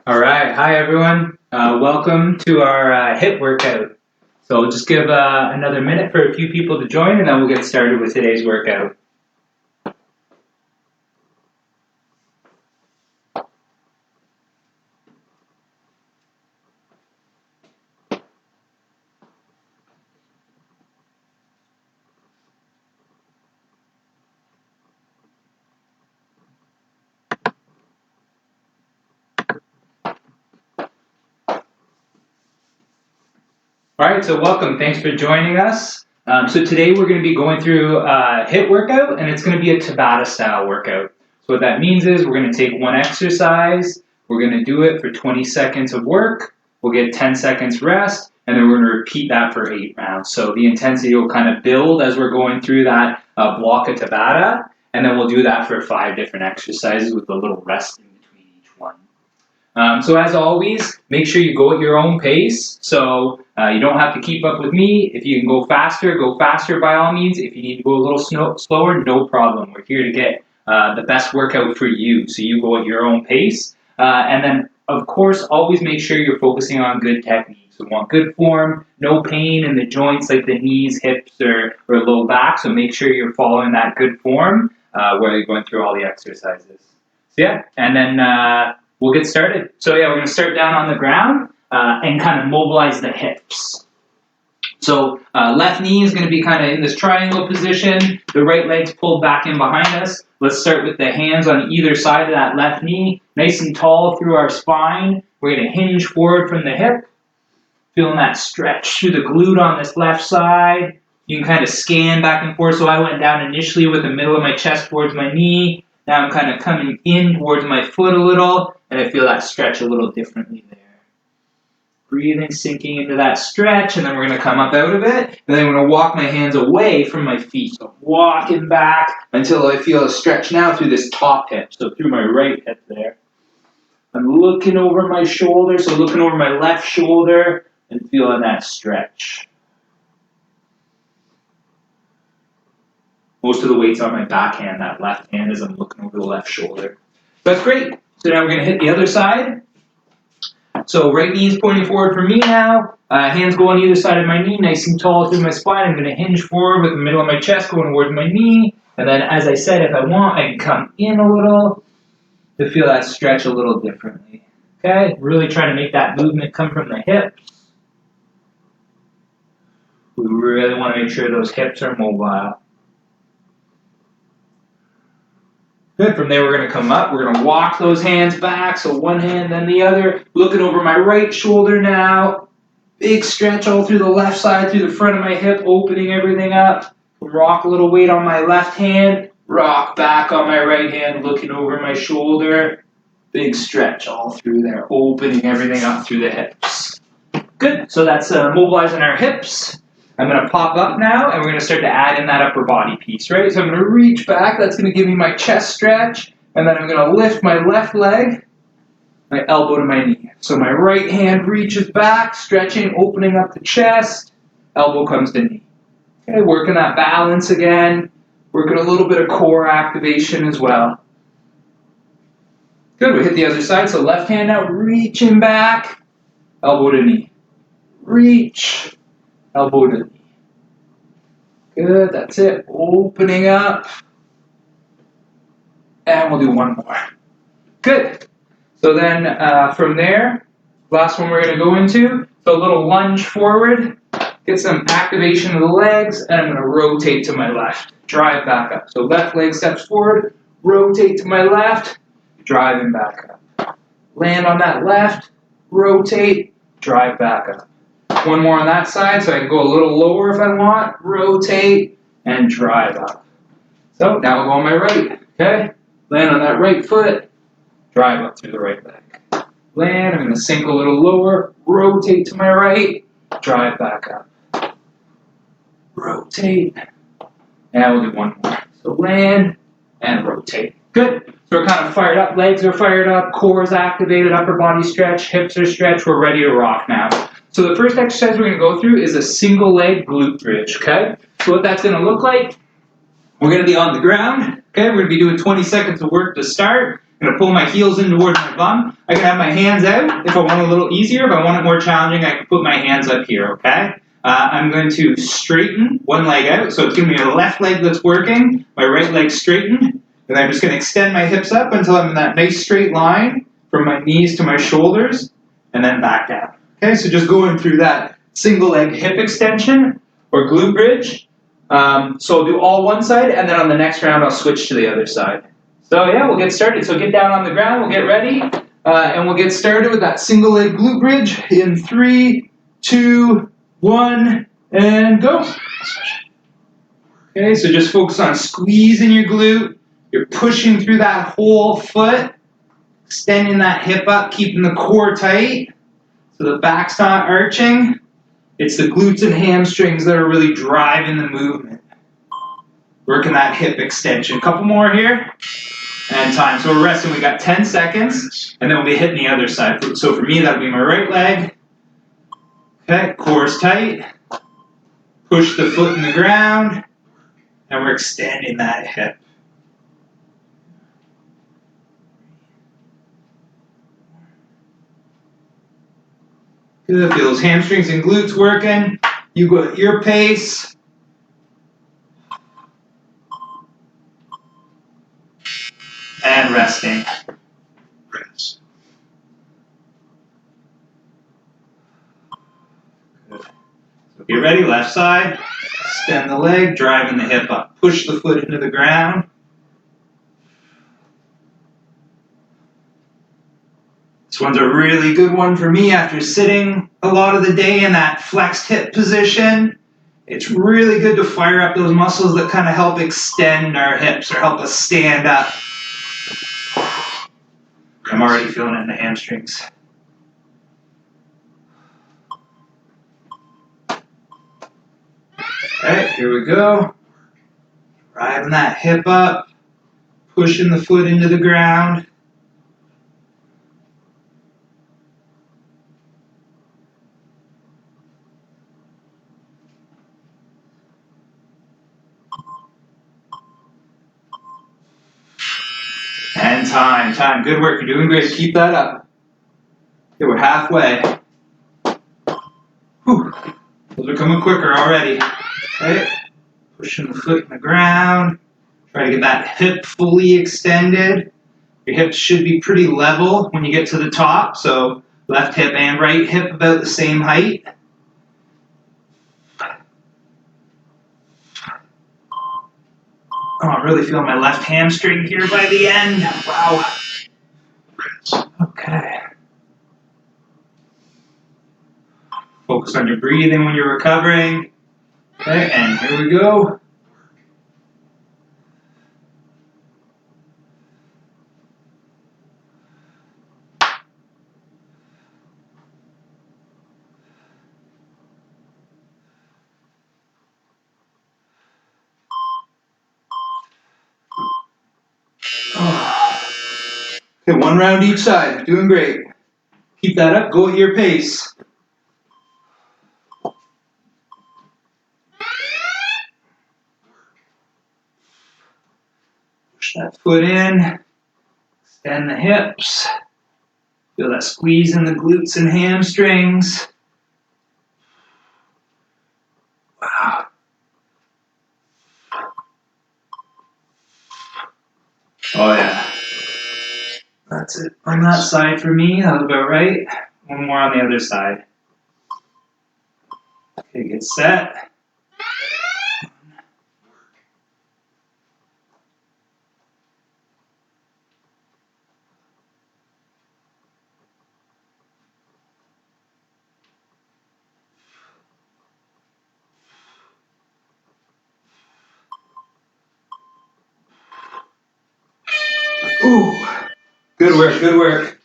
All right, hi everyone. Welcome to our HIIT workout. So we'll just give another minute for a few people to join and then we'll get started with today's workout. All right, so welcome. Thanks for joining us. So today we're going to be going through a HIIT workout and it's going to be a Tabata style workout. So what that means is we're going to take one exercise, we're going to do it for 20 seconds of work, we'll get 10 seconds rest, and then we're going to repeat that for 8 rounds. So the intensity will kind of build as we're going through that block of Tabata, and then we'll do that for 5 different exercises with a little rest in between each one. So as always, make sure you go at your own pace. So you don't have to keep up with me. If you can go faster by all means. If you need to go a little slower, no problem. We're here to get the best workout for you. So you go at your own pace. And then, of course, always make sure you're focusing on good technique. So we want good form, no pain in the joints like the knees, hips, or low back. So make sure you're following that good form where you're going through all the exercises. So yeah, and then we'll get started. So yeah, we're going to start down on the ground and kind of mobilize the hips. So left knee is going to be kind of in this triangle position. The right leg's pulled back in behind us. Let's start with the hands on either side of that left knee, nice and tall through our spine. We're going to hinge forward from the hip, feeling that stretch through the glute on this left side. You can kind of scan back and forth. So I went down initially with the middle of my chest towards my knee. Now I'm kind of coming in towards my foot a little, and I feel that stretch a little differently there. Breathing, sinking into that stretch, and then we're going to come up out of it, and then I'm going to walk my hands away from my feet. So walking back until I feel a stretch now through this top hip, so through my right hip there. I'm looking over my shoulder, so looking over my left shoulder and feeling that stretch. Most of the weight's on my back hand, that left hand as I'm looking over the left shoulder. That's great. So now we're going to hit the other side. So right knee is pointing forward for me now. Hands go on either side of my knee, nice and tall through my spine. I'm going to hinge forward with the middle of my chest going towards my knee. And then as I said, if I want, I can come in a little to feel that stretch a little differently. Okay? Really trying to make that movement come from the hips. We really want to make sure those hips are mobile. Good. From there, we're going to come up. We're going to walk those hands back. So one hand, then the other. Looking over my right shoulder now. Big stretch all through the left side, through the front of my hip, opening everything up. Rock a little weight on my left hand. Rock back on my right hand, looking over my shoulder. Big stretch all through there, opening everything up through the hips. Good. So that's mobilizing our hips. I'm going to pop up now, and we're going to start to add in that upper body piece, right? So I'm going to reach back. That's going to give me my chest stretch. And then I'm going to lift my left leg, my elbow to my knee. So my right hand reaches back, stretching, opening up the chest. Elbow comes to knee. Okay, working that balance again. Working a little bit of core activation as well. Good, we hit the other side. So left hand now, reaching back, elbow to knee. Reach. Elbow to knee. Good, that's it. Opening up. And we'll do one more. Good. So then from there, last one we're going to go into. So a little lunge forward. Get some activation of the legs. And I'm going to rotate to my left. Drive back up. So left leg steps forward. Rotate to my left. Driving back up. Land on that left. Rotate. Drive back up. One more on that side, so I can go a little lower if I want. Rotate and drive up. So now we'll go on my right. Okay? Land on that right foot. Drive up through the right leg. Land. I'm going to sink a little lower. Rotate to my right. Drive back up. Rotate. And we'll do one more. So land and rotate. Good. So we're kind of fired up. Legs are fired up. Core is activated. Upper body stretch. Hips are stretched. We're ready to rock now. So the first exercise we're going to go through is a single leg glute bridge, okay? So what that's going to look like, we're going to be on the ground, okay? We're going to be doing 20 seconds of work to start, I'm going to pull my heels in towards my bum. I can have my hands out if I want it a little easier. If I want it more challenging, I can put my hands up here, okay? I'm going to straighten one leg out. So it's going to be my left leg that's working, my right leg straightened. And I'm just going to extend my hips up until I'm in that nice straight line from my knees to my shoulders, and then back down. Okay, so just going through that single leg hip extension or glute bridge. So I'll do all one side, and then on the next round I'll switch to the other side. So yeah, we'll get started. So get down on the ground, we'll get ready, and we'll get started with that single leg glute bridge in 3, 2, 1, and go. Okay, so just focus on squeezing your glute. You're pushing through that whole foot, extending that hip up, keeping the core tight so the back's not arching. It's the glutes and hamstrings that are really driving the movement. Working that hip extension. Couple more here. And time. So we're resting. We got 10 seconds. And then we'll be hitting the other side. So for me, that'll be my right leg. Okay, core's tight. Push the foot in the ground. And we're extending that hip. Good. Feel those hamstrings and glutes working. You go at your pace. And resting. Rest. Good. So get ready, left side. Extend the leg, driving the hip up. Push the foot into the ground. This one's a really good one for me after sitting a lot of the day in that flexed hip position. It's really good to fire up those muscles that kind of help extend our hips or help us stand up. I'm already feeling it in the hamstrings. Okay, here we go. Driving that hip up, pushing the foot into the ground. And time. Good work. You're doing great. Keep that up. Okay, we're halfway. Whew. Those are coming quicker already. Okay. Pushing the foot in the ground. Try to get that hip fully extended. Your hips should be pretty level when you get to the top. So left hip and right hip about the same height. Oh, I'm really feeling my left hamstring here by the end. Wow. Okay. Focus on your breathing when you're recovering. Okay, and here we go. Okay, one round each side. Doing great. Keep that up. Go at your pace. Push that foot in. Extend the hips. Feel that squeeze in the glutes and hamstrings. Wow. Oh yeah. That's it. On that side for me, that was about right. One more on the other side. Okay, get set. Ooh. Good work, good work.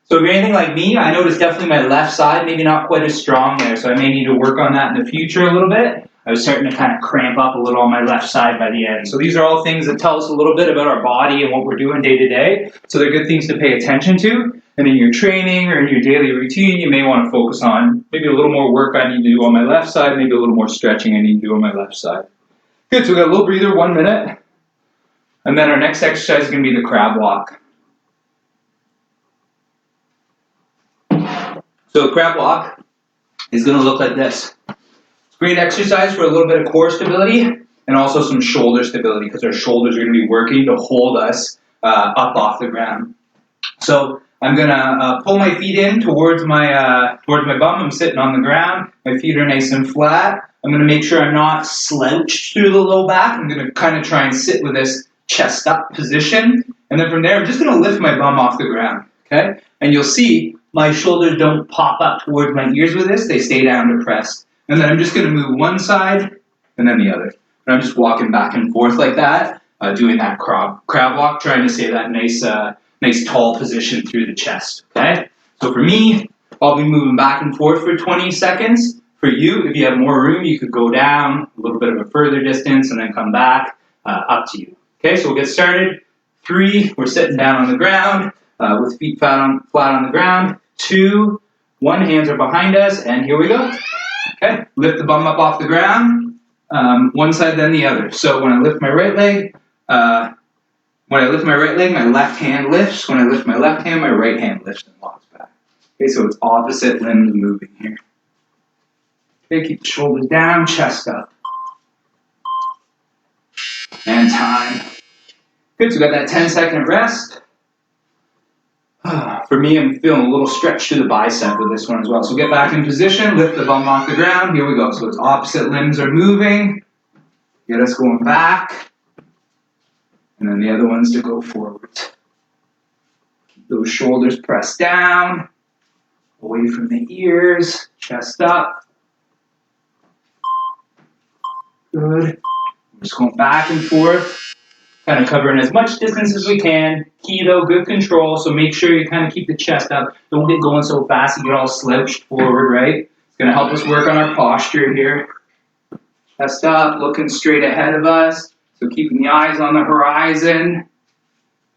So if you're anything like me, I noticed definitely my left side, maybe not quite as strong there, so I may need to work on that in the future a little bit. I was starting to kind of cramp up a little on my left side by the end. So these are all things that tell us a little bit about our body and what we're doing day to day. So they're good things to pay attention to. And in your training or in your daily routine, you may want to focus on maybe a little more work I need to do on my left side, maybe a little more stretching I need to do on my left side. Good, so we got a little breather, 1 minute. And then our next exercise is going to be the crab walk. So crab walk is going to look like this. It's great exercise for a little bit of core stability and also some shoulder stability because our shoulders are going to be working to hold us up off the ground. So I'm going to pull my feet in towards my bum. I'm sitting on the ground. My feet are nice and flat. I'm going to make sure I'm not slouched through the low back. I'm going to kind of try and sit with this chest up position. And then from there, I'm just going to lift my bum off the ground. Okay? And you'll see my shoulders don't pop up towards my ears with this. They stay down depressed. And then I'm just going to move one side and then the other. And I'm just walking back and forth like that, doing that crab walk, trying to stay that nice tall position through the chest. Okay? So for me, I'll be moving back and forth for 20 seconds. For you, if you have more room, you could go down a little bit of a further distance and then come back, up to you. Okay, so we'll get started. 3, we're sitting down on the ground with feet flat on the ground. 2, 1, hands are behind us, and here we go. Okay, lift the bum up off the ground, one side then the other. So when I lift my right leg, my left hand lifts. When I lift my left hand, my right hand lifts and walks back. Okay, so it's opposite limbs moving here. Okay, keep the shoulders down, chest up. And time. Good, so we got that 10-second rest. For me, I'm feeling a little stretch to the bicep with this one as well. So get back in position, lift the bum off the ground. Here we go. So it's opposite limbs are moving. Get us going back. And then the other one's to go forward. Keep those shoulders pressed down, away from the ears, chest up. Good. We're just going back and forth, kind of covering as much distance as we can. Key though, good control, so make sure you kind of keep the chest up. Don't get going so fast you get all slouched forward, right? It's going to help us work on our posture here. Chest up, looking straight ahead of us. So keeping the eyes on the horizon.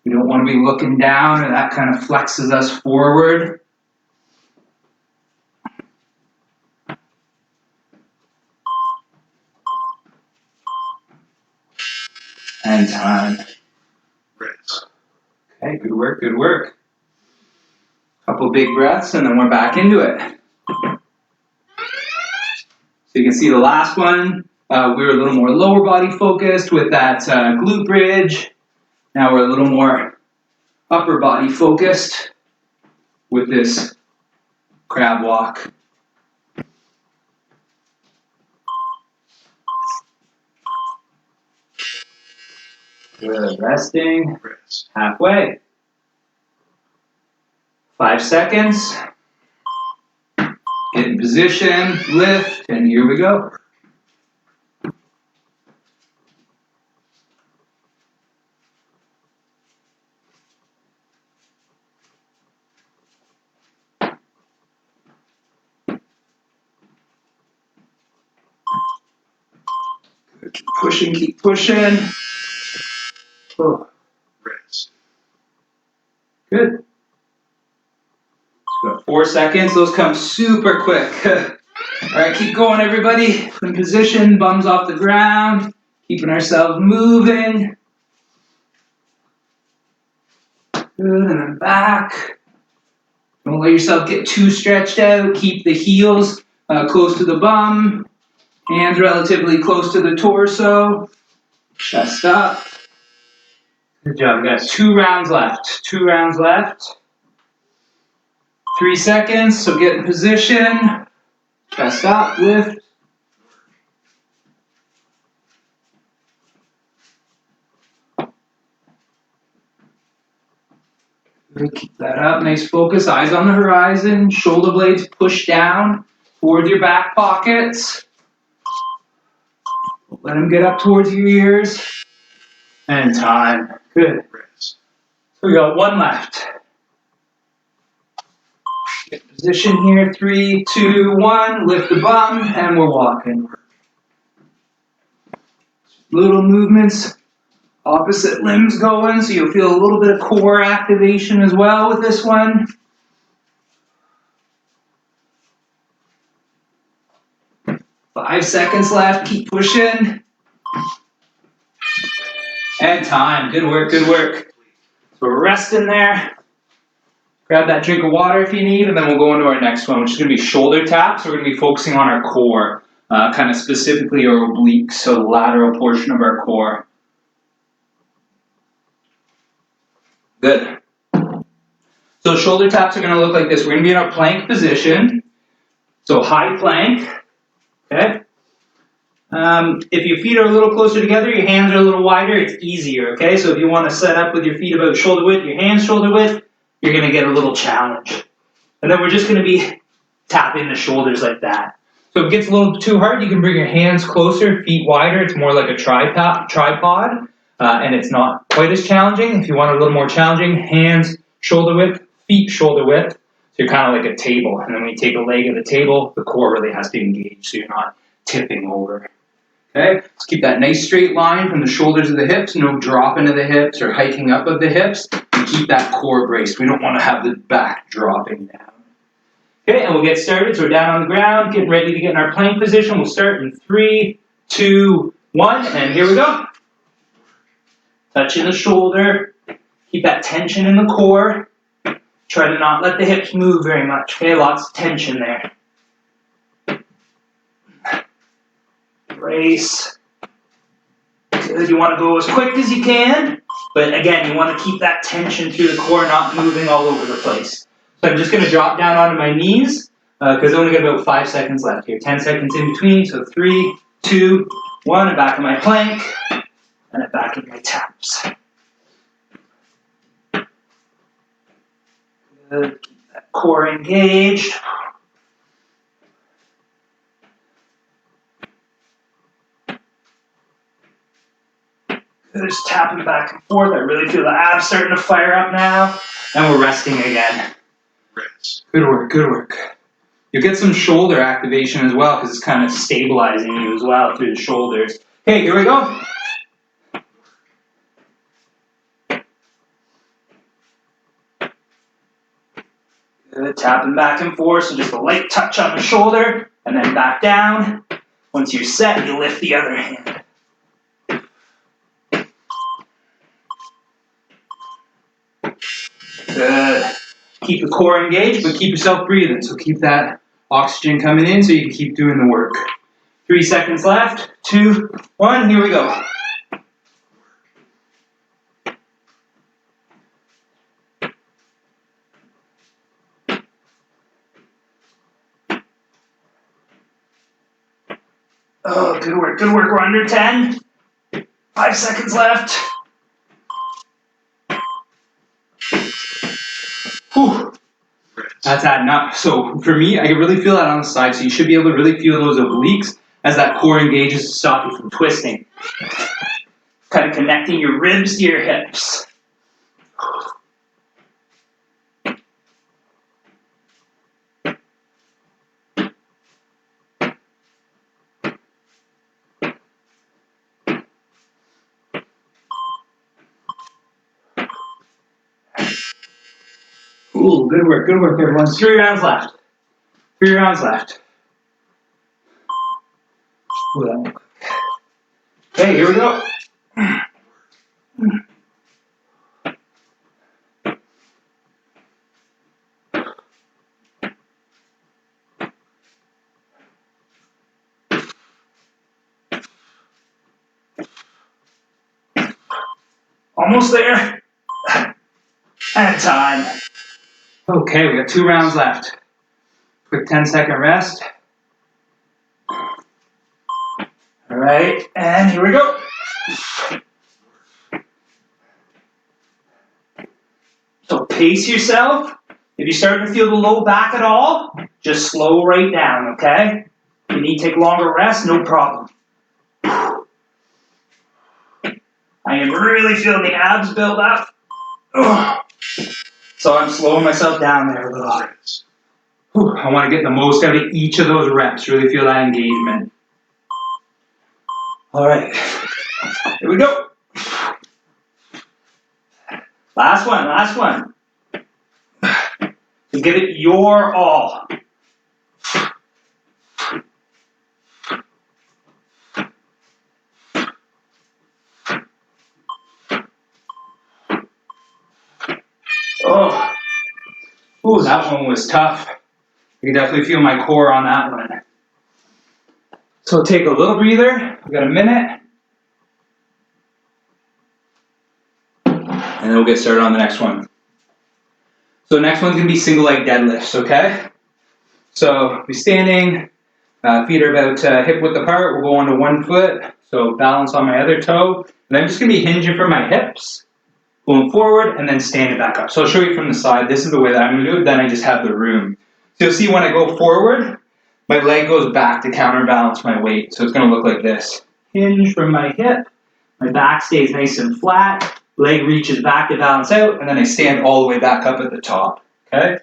We don't want to be looking down, or that kind of flexes us forward. And time. Okay, good work, good work. Couple big breaths, and then we're back into it. So you can see the last one, we were a little more lower body focused with that glute bridge. Now we're a little more upper body focused with this crab walk. Good, resting, halfway. 5 seconds. Get in position, lift, and here we go. Good. Keep pushing, keep pushing. Oh. Good. So 4 seconds, those come super quick. All right, keep going, everybody. In position, bums off the ground, keeping ourselves moving. Good, and then back. Don't let yourself get too stretched out. Keep the heels close to the bum, hands relatively close to the torso, chest up. Good job, guys. 2 rounds left. 2 rounds left. 3 seconds, so get in position. Chest up, lift. Good, keep that up, nice focus, eyes on the horizon, shoulder blades push down towards your back pockets. Let them get up towards your ears. And time, good. So we got 1 left. Get position here, 3, 2, 1, lift the bum, and we're walking. Little movements, opposite limbs going, so you'll feel a little bit of core activation as well with this one. Five seconds left, keep pushing. And time, good work, good work. So we're resting there. Grab that drink of water if you need, and then we'll go into our next one, which is going to be shoulder taps. We're going to be focusing on our core, kind of specifically our obliques, so the lateral portion of our core. Good. So shoulder taps are going to look like this. We're going to be in our plank position. So high plank. Okay. If your feet are a little closer together, your hands are a little wider, it's easier. Okay. So if you want to set up with your feet about shoulder width, your hands shoulder width, you're going to get a little challenge. And then we're just going to be tapping the shoulders like that. So if it gets a little too hard, you can bring your hands closer, feet wider. It's more like a tripod, and it's not quite as challenging. If you want a little more challenging, hands shoulder width, feet shoulder width. So you're kind of like a table. And then when you take a leg of the table, the core really has to engage so you're not tipping over. Okay, let's keep that nice straight line from the shoulders to the hips, no drop into the hips or hiking up of the hips. And keep that core braced. We don't want to have the back dropping down. Okay, and we'll get started. So we're down on the ground, getting ready to get in our plank position. We'll start in 3, 2, 1, and here we go. Touching the shoulder. Keep that tension in the core. Try to not let the hips move very much. Okay, lots of tension there. Brace. Good. You want to go as quick as you can, but again, you want to keep that tension through the core, not moving all over the place. So I'm just going to drop down onto my knees because I only got about 5 seconds left here. 10 seconds in between. So 3, 2, 1, and back in my plank, and then back in my taps. Good. Keep that core engaged. Good. Just tapping back and forth. I really feel the abs starting to fire up now, and we're resting again. Good work, good work. You'll get some shoulder activation as well because it's kind of stabilizing you as well through the shoulders. Okay, here we go. Good, tapping back and forth, so just a light touch on the shoulder and then back down. Once you're set, you lift the other hand. Good. Keep the core engaged, but keep yourself breathing. So keep that oxygen coming in so you can keep doing the work. 3 seconds left. 2, 1, here we go. Oh, good work, good work. We're under 10. 5 seconds left. Whew. That's adding up. So for me, I can really feel that on the side. So you should be able to really feel those obliques as that core engages to stop you from twisting. Kind of connecting your ribs to your hips. Ooh, good work, everyone. 3 rounds left. 3 rounds left. Ooh, okay, here we go. Almost there. And time. Okay, we got 2 rounds left. Quick 10-second rest. All right, and here we go. So pace yourself. If you're starting to feel the low back at all, just slow right down, okay? If you need to take longer rest, no problem. I am really feeling the abs build up. Ugh. So I'm slowing myself down there a little. Whew. I want to get the most out of each of those reps. Really feel that engagement. All right. Here we go. Last one, last one. So give it your all. Oh, Ooh, that one was tough. You can definitely feel my core on that one. So take a little breather. We got a minute. And then we'll get started on the next one. So the next one's going to be single leg deadlifts, okay? So be standing, feet are about hip width apart. We'll go onto one foot. So balance on my other toe. And I'm just going to be hinging from my hips, going forward, and then standing back up. So I'll show you from the side. This is the way that I'm going to do it. Then I just have the room. So you'll see when I go forward, my leg goes back to counterbalance my weight. So it's going to look like this. Hinge from my hip. My back stays nice and flat. Leg reaches back to balance out. And then I stand all the way back up at the top. Okay?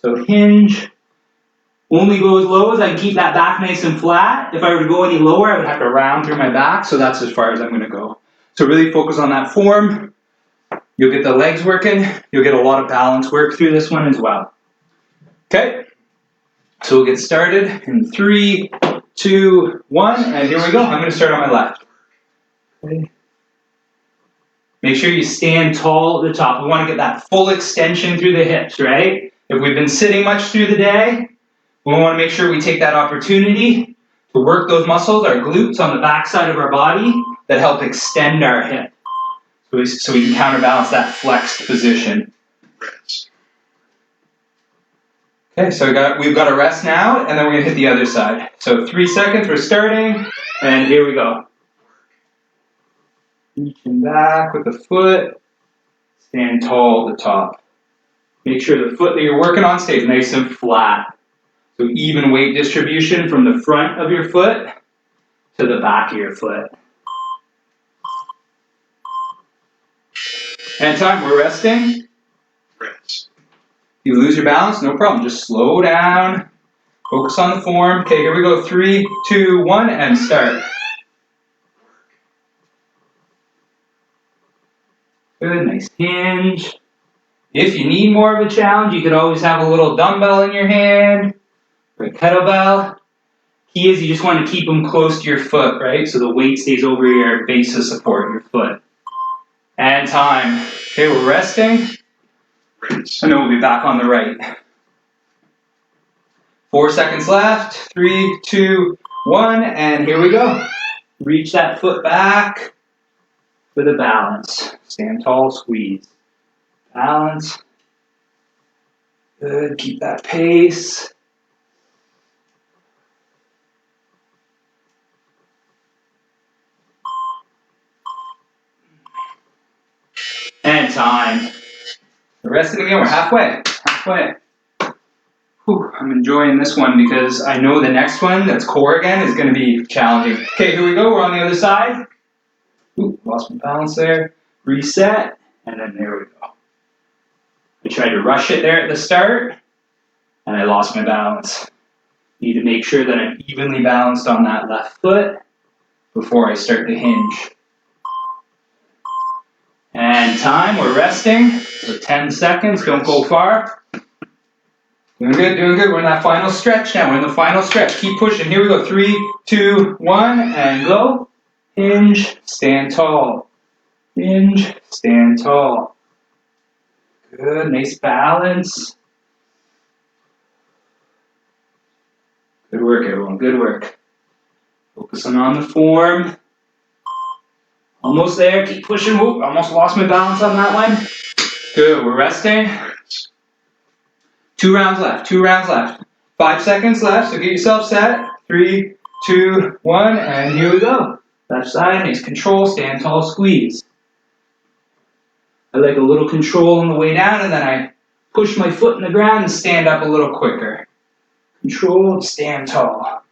So hinge. Only go as low as I keep that back nice and flat. If I were to go any lower, I would have to round through my back. So that's as far as I'm going to go. So really focus on that form. You'll get the legs working. You'll get a lot of balance work through this one as well. Okay? So we'll get started in 3, 2, 1, and here we go. I'm going to start on my left. Okay. Make sure you stand tall at the top. We want to get that full extension through the hips, right? If we've been sitting much through the day, we want to make sure we take that opportunity to work those muscles, our glutes on the back side of our body that help extend our hip. So we can counterbalance that flexed position. Okay, so we've got a rest now, and then we're going to hit the other side. So 3 seconds, we're starting, and here we go. Reaching back with the foot, stand tall at the top. Make sure the foot that you're working on stays nice and flat. So even weight distribution from the front of your foot to the back of your foot. And time, we're resting. Rest. You lose your balance, no problem. Just slow down. Focus on the form. Okay, here we go. 3, 2, 1, and start. Good, nice hinge. If you need more of a challenge, you could always have a little dumbbell in your hand or a kettlebell. Key is you just want to keep them close to your foot, right? So the weight stays over your base of support, your foot. And time. Okay, we're resting. And then we'll be back on the right. 4 seconds left. 3, 2, 1, and here we go. Reach that foot back for the balance. Stand tall, squeeze. Balance. Good, keep that pace. And time. The rest of the game, we're halfway. Whew, I'm enjoying this one because I know the next one, that's core again, is going to be challenging. Okay, here we go. We're on the other side. Ooh, lost my balance there. Reset, and then there we go. I tried to rush it there at the start, and I lost my balance. Need to make sure that I'm evenly balanced on that left foot before I start to hinge. And time, we're resting. So 10 seconds, don't go far. Doing good. We're in that final stretch now. We're in the final stretch. Keep pushing. Here we go. 3, 2, 1, and go. Hinge, stand tall. Hinge, stand tall. Good, nice balance. Good work, everyone. Good work. Focusing on the form. Almost there. Keep pushing. Whoop, almost lost my balance on that one. Good. We're resting. 2 rounds left. 5 seconds left, so get yourself set. 3, 2, 1, and here we go. Left side, nice control, stand tall, squeeze. I like a little control on the way down, and then I push my foot in the ground and stand up a little quicker. Control, stand tall.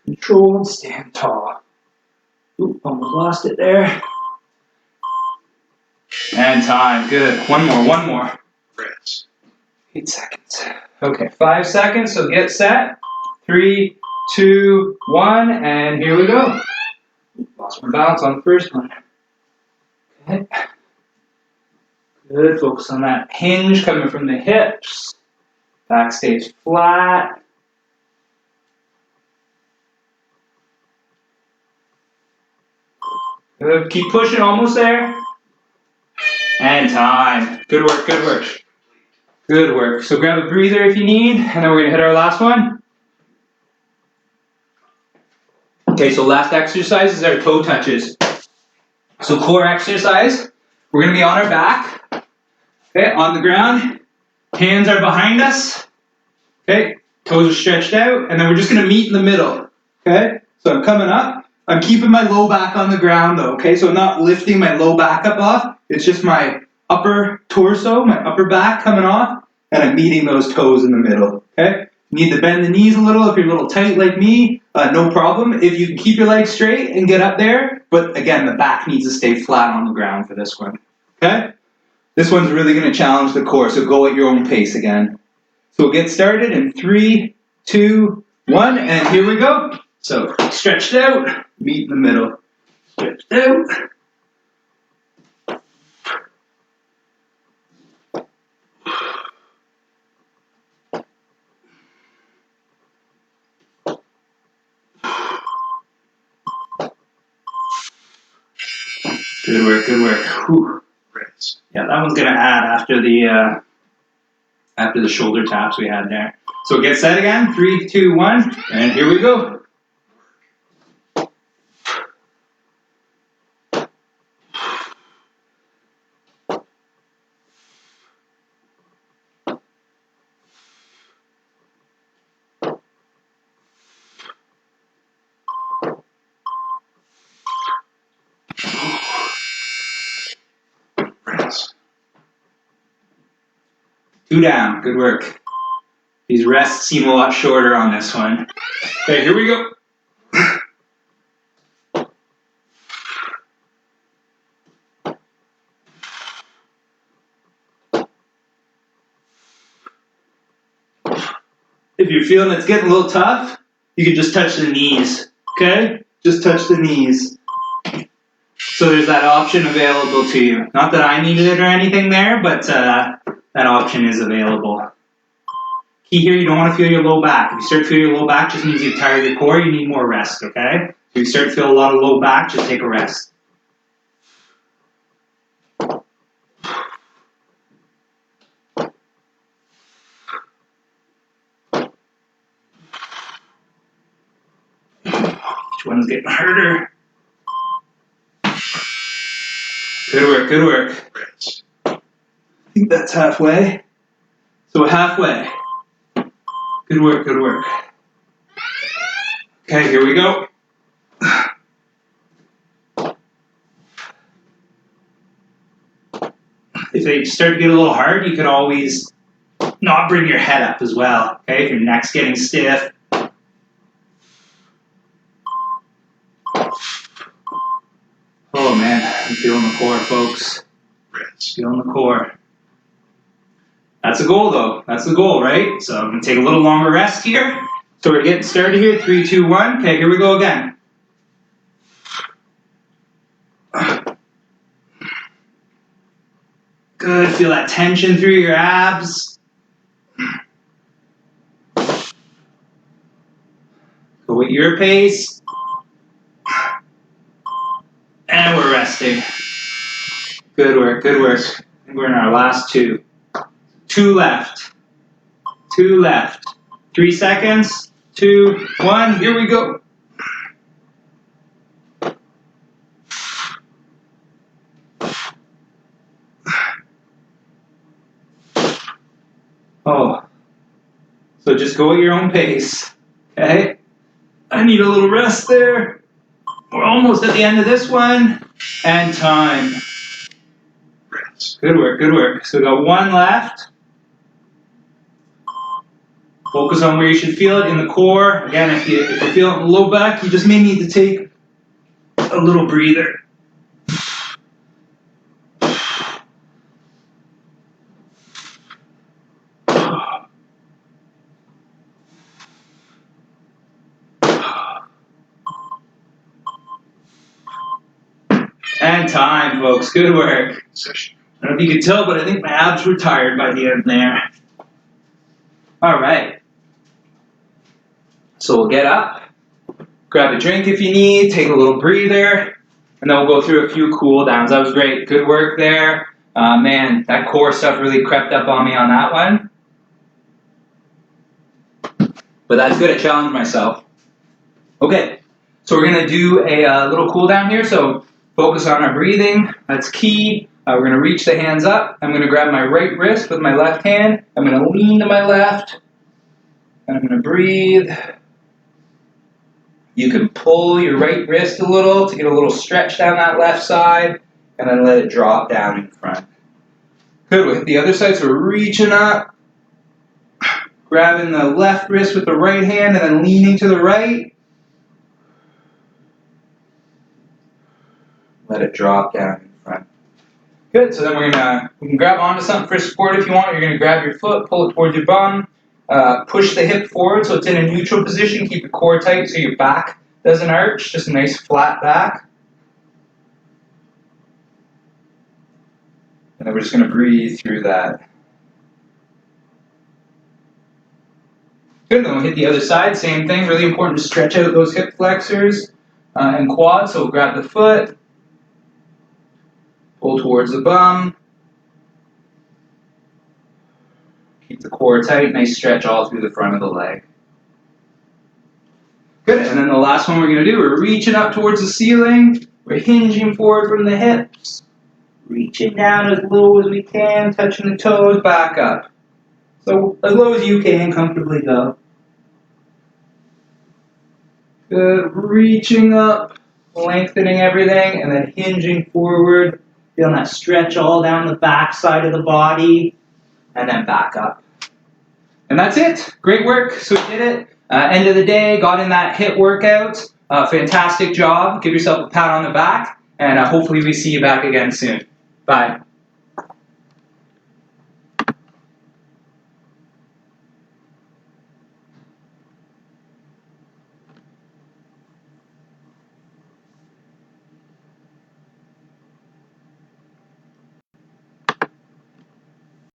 Control, stand tall. Oop, almost lost it there. And time, good. One more. 8 seconds. Okay, 5 seconds, so get set. 3, 2, 1, and here we go. Lost my balance on the first one. Okay. Good, focus on that hinge coming from the hips. Back stays flat. Good, keep pushing, almost there. And time. Good work. Good work. So grab a breather if you need, and then we're gonna hit our last one. Okay, so last exercise is our toe touches. So core exercise, we're gonna be on our back, okay, on the ground. Hands are behind us, okay, toes are stretched out, and then we're just gonna meet in the middle, okay? So I'm coming up, I'm keeping my low back on the ground though, okay? So I'm not lifting my low back up off, it's just my upper torso, my upper back coming off, and I'm meeting those toes in the middle, okay? You need to bend the knees a little if you're a little tight like me, no problem. If you can keep your legs straight and get up there, but again, the back needs to stay flat on the ground for this one, okay? This one's really gonna challenge the core, so go at your own pace again. So we'll get started in 3, 2, 1, and here we go. So stretched out, meet in the middle. Stretched out. Good work, good work. Whew. Yeah, that one's gonna add after the shoulder taps we had there. So get set again, 3, 2, 1, and here we go. Two down, good work. These rests seem a lot shorter on this one. Okay, here we go. If you're feeling it's getting a little tough, you can just touch the knees, okay? Just touch the knees. So there's that option available to you. Not that I needed it or anything there, but that option is available. Key here, you don't want to feel your low back. If you start to feel your low back, just means you've tired your core, you need more rest, okay? If you start to feel a lot of low back, just take a rest. Each one's getting harder. Good work, good work. I think that's halfway. So halfway. Good work, good work. Okay, here we go. If they start to get a little hard, you could always not bring your head up as well. Okay, if your neck's getting stiff. Oh man, I'm feeling the core, folks. Feeling the core. That's the goal though. That's the goal, right? So I'm gonna take a little longer rest here. So we're getting started here. 3, 2, 1. Okay, here we go again. Good, feel that tension through your abs. Go at your pace. And we're resting. Good work, good work. I think we're in our last 2. 2 left. 2 left. 3 seconds. 2, 1. Here we go. Oh. So just go at your own pace. Okay? I need a little rest there. We're almost at the end of this one. And time. Good work, good work. So we got 1 left. Focus on where you should feel it in the core. Again, if you're feeling the low back, you just may need to take a little breather. And time, folks. Good work. I don't know if you could tell, but I think my abs were tired by the end there. All right. So we'll get up, grab a drink if you need, take a little breather, and then we'll go through a few cool downs. That was great. Good work there. Man, that core stuff really crept up on me on that one. But that's good, I challenged myself. Okay, so we're going to do a little cool down here. So focus on our breathing, that's key. We're going to reach the hands up. I'm going to grab my right wrist with my left hand. I'm going to lean to my left. And I'm going to breathe. You can pull your right wrist a little to get a little stretch down that left side. And then let it drop down in front. Good, we'll hit the other side. So we're reaching up. Grabbing the left wrist with the right hand and then leaning to the right. Let it drop down in front. Good, so then we can grab onto something for support if you want. You're going to grab your foot, pull it towards your bum, push the hip forward so it's in a neutral position. Keep your core tight so your back doesn't arch, just a nice flat back. And then we're just going to breathe through that. Good, then we'll hit the other side, same thing. Really important to stretch out those hip flexors and quads. So we'll grab the foot, pull towards the bum. Keep the core tight, nice stretch all through the front of the leg. Good, and then the last one we're going to do, we're reaching up towards the ceiling. We're hinging forward from the hips. Reaching down as low as we can, touching the toes, back up. So as low as you can comfortably go. Good, reaching up, lengthening everything, and then hinging forward. Feeling that stretch all down the back side of the body, and then back up. And that's it. Great work. So we did it. End of the day, got in that HIIT workout. Fantastic job. Give yourself a pat on the back, and hopefully we see you back again soon. Bye.